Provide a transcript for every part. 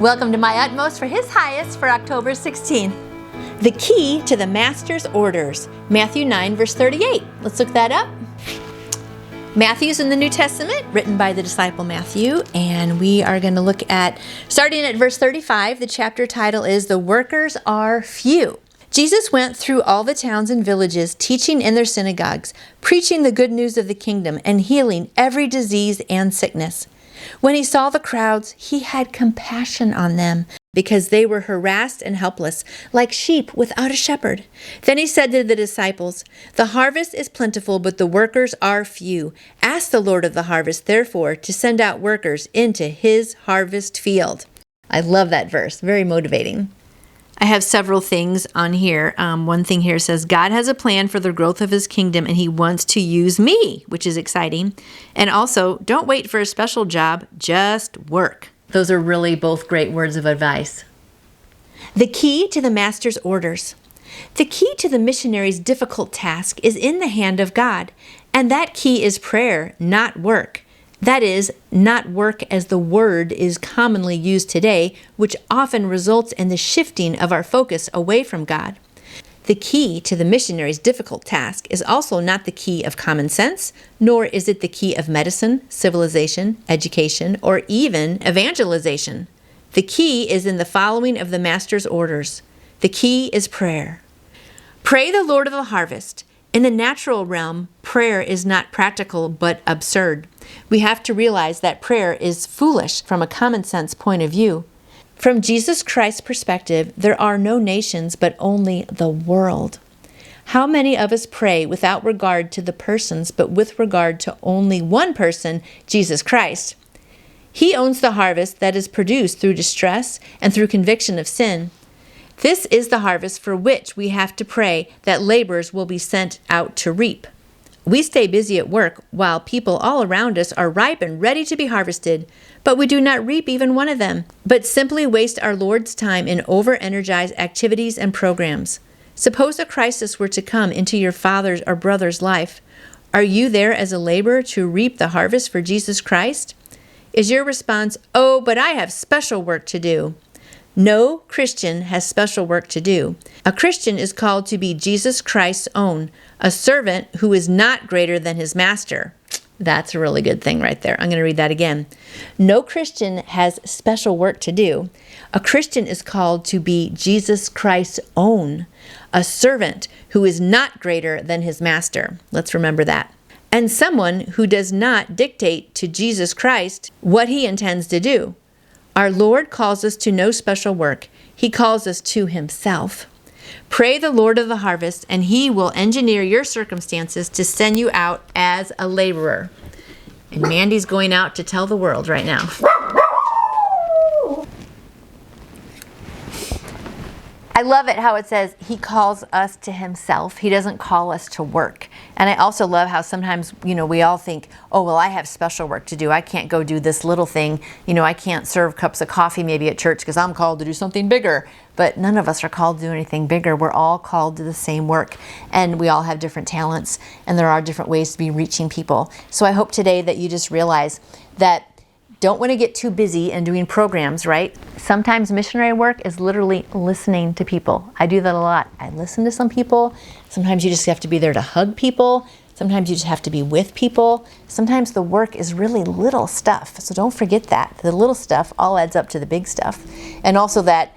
Welcome to My Utmost for His Highest for October 16th. The key to the Master's orders, Matthew 9, verse 38. Let's look that up. Matthew's in the New Testament, written by the disciple Matthew, and we are going to look at, starting at verse 35, the chapter title is The Workers Are Few. Jesus went through all the towns and villages, teaching in their synagogues, preaching the good news of the kingdom, and healing every disease and sickness. When he saw the crowds, he had compassion on them, because they were harassed and helpless, like sheep without a shepherd. Then he said to the disciples, "The harvest is plentiful, but the workers are few. Ask the Lord of the harvest, therefore, to send out workers into his harvest field." I love that verse. Very motivating. I have several things on here. One thing here says, God has a plan for the growth of his kingdom, and he wants to use me, which is exciting. And also, don't wait for a special job, just work. Those are really both great words of advice. The key to the Master's orders. The key to the missionary's difficult task is in the hand of God, and that key is prayer, not work. That is, not work as the word is commonly used today, which often results in the shifting of our focus away from God. The key to the missionary's difficult task is also not the key of common sense, nor is it the key of medicine, civilization, education, or even evangelization. The key is in the following of the Master's orders. The key is prayer. Pray the Lord of the harvest. In the natural realm, prayer is not practical but absurd. We have to realize that prayer is foolish from a common sense point of view. From Jesus Christ's perspective, there are no nations but only the world. How many of us pray without regard to the persons but with regard to only one person, Jesus Christ? He owns the harvest that is produced through distress and through conviction of sin. This is the harvest for which we have to pray that laborers will be sent out to reap. We stay busy at work while people all around us are ripe and ready to be harvested, but we do not reap even one of them, but simply waste our Lord's time in over-energized activities and programs. Suppose a crisis were to come into your father's or brother's life. Are you there as a laborer to reap the harvest for Jesus Christ? Is your response, "Oh, but I have special work to do"? No Christian has special work to do. A Christian is called to be Jesus Christ's own, a servant who is not greater than his master. That's a really good thing right there. I'm going to read that again. No Christian has special work to do. A Christian is called to be Jesus Christ's own, a servant who is not greater than his master. Let's remember that. And someone who does not dictate to Jesus Christ what he intends to do. Our Lord calls us to no special work. He calls us to himself. Pray the Lord of the harvest, and he will engineer your circumstances to send you out as a laborer. And Mandy's going out to tell the world right now. I love it how it says he calls us to himself. He doesn't call us to work. And I also love how sometimes, we all think, oh, well, I have special work to do. I can't go do this little thing. I can't serve cups of coffee maybe at church because I'm called to do something bigger. But none of us are called to do anything bigger. We're all called to the same work. And we all have different talents. And there are different ways to be reaching people. So I hope today that you just realize that don't want to get too busy and doing programs, right? Sometimes missionary work is literally listening to people. I do that a lot. I listen to some people. Sometimes you just have to be there to hug people. Sometimes you just have to be with people. Sometimes the work is really little stuff. So don't forget that. The little stuff all adds up to the big stuff. And also that,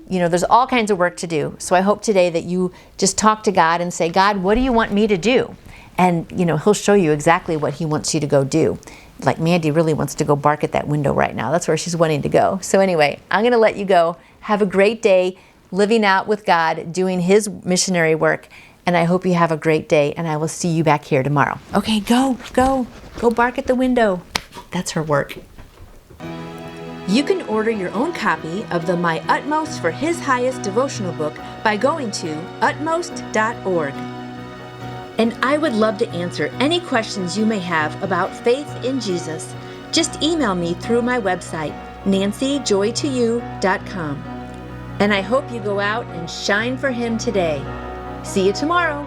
there's all kinds of work to do. So I hope today that you just talk to God and say, God, what do you want me to do? And, he'll show you exactly what he wants you to go do. Like Mandy really wants to go bark at that window right now. That's where she's wanting to go. So anyway, I'm going to let you go. Have a great day living out with God, doing his missionary work. And I hope you have a great day. And I will see you back here tomorrow. Okay, go bark at the window. That's her work. You can order your own copy of the My Utmost for His Highest devotional book by going to utmost.org. And I would love to answer any questions you may have about faith in Jesus. Just email me through my website, nancyjoytoyou.com. And I hope you go out and shine for him today. See you tomorrow.